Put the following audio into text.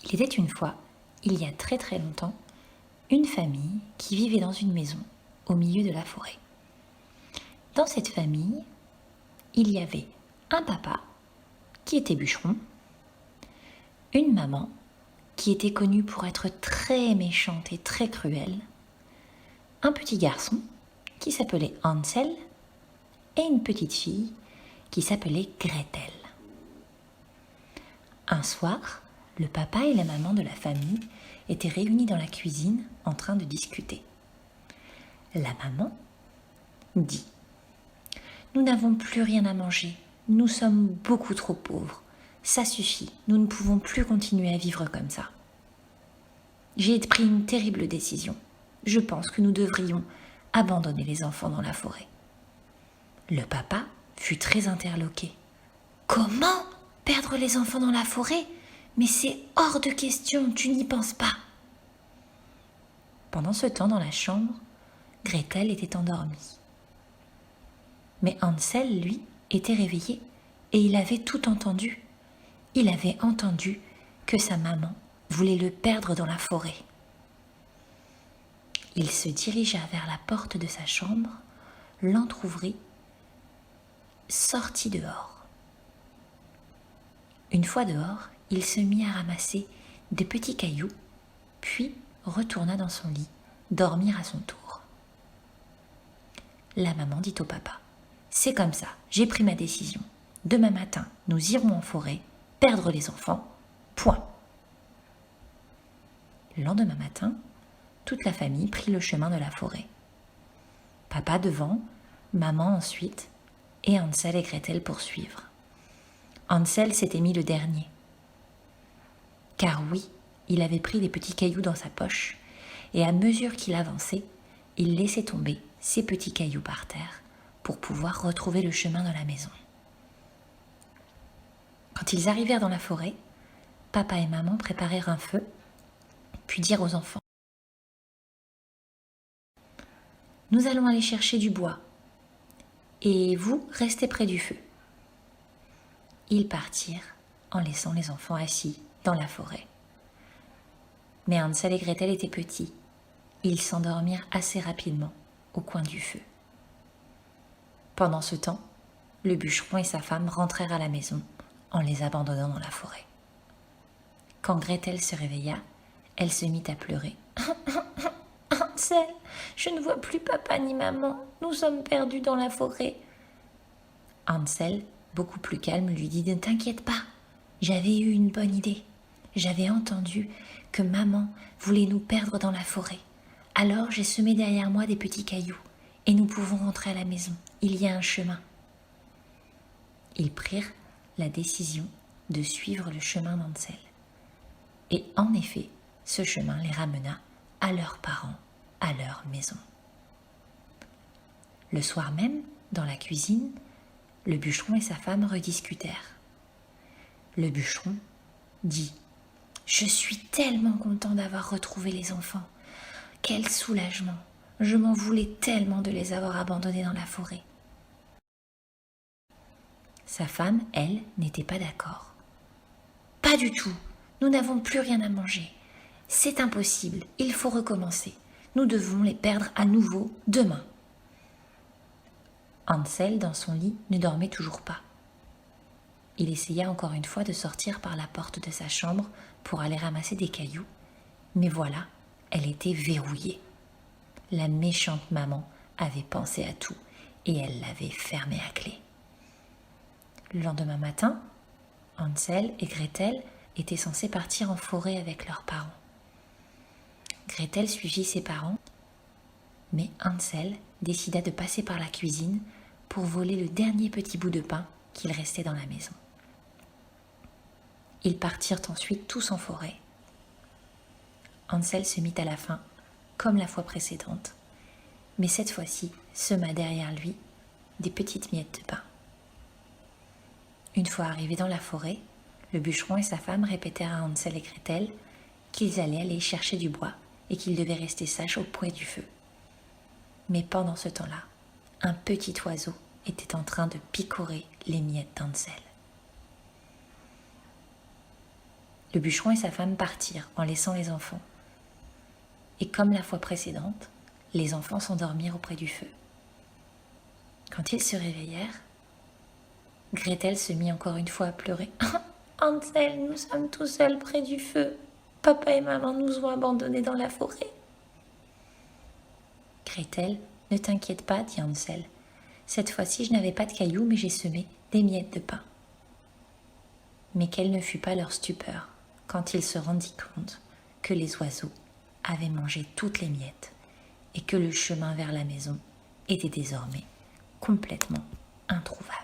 Il était une fois, il y a très très longtemps, une famille qui vivait dans une maison au milieu de la forêt. Dans cette famille, il y avait un papa qui était bûcheron, une maman qui était connue pour être très méchante et très cruelle, un petit garçon qui s'appelait Hansel et une petite fille qui s'appelait Gretel. Un soir, le papa et la maman de la famille étaient réunis dans la cuisine en train de discuter. La maman dit : « Nous n'avons plus rien à manger, nous sommes beaucoup trop pauvres. Ça suffit, nous ne pouvons plus continuer à vivre comme ça. J'ai pris une terrible décision. Je pense que nous devrions abandonner les enfants dans la forêt. » Le papa fut très interloqué. « Comment perdre les enfants dans la forêt ? Mais c'est hors de question, tu n'y penses pas. » Pendant ce temps, dans la chambre, Gretel était endormie. Mais Hansel, lui, était réveillé et il avait tout entendu. Il avait entendu que sa maman voulait le perdre dans la forêt. Il se dirigea vers la porte de sa chambre, l'entr'ouvrit, sortit dehors. Une fois dehors, il se mit à ramasser des petits cailloux, puis retourna dans son lit, dormir à son tour. La maman dit au papa : « C'est comme ça, j'ai pris ma décision. Demain matin, nous irons en forêt, perdre les enfants, point. » Le lendemain matin, toute la famille prit le chemin de la forêt. Papa devant, maman ensuite, et Hansel et Gretel pour suivre. Hansel s'était mis le dernier. Car oui, il avait pris des petits cailloux dans sa poche, et à mesure qu'il avançait, il laissait tomber ces petits cailloux par terre pour pouvoir retrouver le chemin de la maison. Quand ils arrivèrent dans la forêt, papa et maman préparèrent un feu, puis dirent aux enfants : « Nous allons aller chercher du bois, et vous restez près du feu. » Ils partirent en laissant les enfants assis dans la forêt. Mais Hansel et Gretel étaient petits. Ils s'endormirent assez rapidement au coin du feu. Pendant ce temps, le bûcheron et sa femme rentrèrent à la maison en les abandonnant dans la forêt. Quand Gretel se réveilla, elle se mit à pleurer. « Hansel, je ne vois plus papa ni maman, nous sommes perdus dans la forêt. » Hansel, beaucoup plus calme, lui dit : « Ne t'inquiète pas, j'avais eu une bonne idée. J'avais entendu que maman voulait nous perdre dans la forêt. Alors j'ai semé derrière moi des petits cailloux et nous pouvons rentrer à la maison. Il y a un chemin. » Ils prirent la décision de suivre le chemin d'Hansel. Et en effet, ce chemin les ramena à leurs parents, à leur maison. Le soir même, dans la cuisine, le bûcheron et sa femme rediscutèrent. Le bûcheron dit : « Je suis tellement content d'avoir retrouvé les enfants. Quel soulagement! Je m'en voulais tellement de les avoir abandonnés dans la forêt. » Sa femme, elle, n'était pas d'accord. « Pas du tout, nous n'avons plus rien à manger. C'est impossible, il faut recommencer. Nous devons les perdre à nouveau demain. » Hansel, dans son lit, ne dormait toujours pas. Il essaya encore une fois de sortir par la porte de sa chambre pour aller ramasser des cailloux, mais voilà, elle était verrouillée. La méchante maman avait pensé à tout et elle l'avait fermée à clé. Le lendemain matin, Hansel et Gretel étaient censés partir en forêt avec leurs parents. Gretel suivit ses parents, mais Hansel décida de passer par la cuisine pour voler le dernier petit bout de pain qu'il restait dans la maison. Ils partirent ensuite tous en forêt. Hansel se mit à la faim, comme la fois précédente, mais cette fois-ci sema derrière lui des petites miettes de pain. Une fois arrivés dans la forêt, le bûcheron et sa femme répétèrent à Hansel et Gretel qu'ils allaient aller chercher du bois et qu'ils devaient rester sages au pied du feu. Mais pendant ce temps-là, un petit oiseau était en train de picorer les miettes d'Hansel. Le bûcheron et sa femme partirent en laissant les enfants. Et comme la fois précédente, les enfants s'endormirent auprès du feu. Quand ils se réveillèrent, Gretel se mit encore une fois à pleurer. « Hansel, nous sommes tout seuls près du feu. Papa et maman nous ont abandonnés dans la forêt. » « Gretel, ne t'inquiète pas, dit Hansel. Cette fois-ci, je n'avais pas de cailloux, mais j'ai semé des miettes de pain. » Mais quelle ne fut pas leur stupeur quand ils se rendit compte que les oiseaux avaient mangé toutes les miettes et que le chemin vers la maison était désormais complètement introuvable.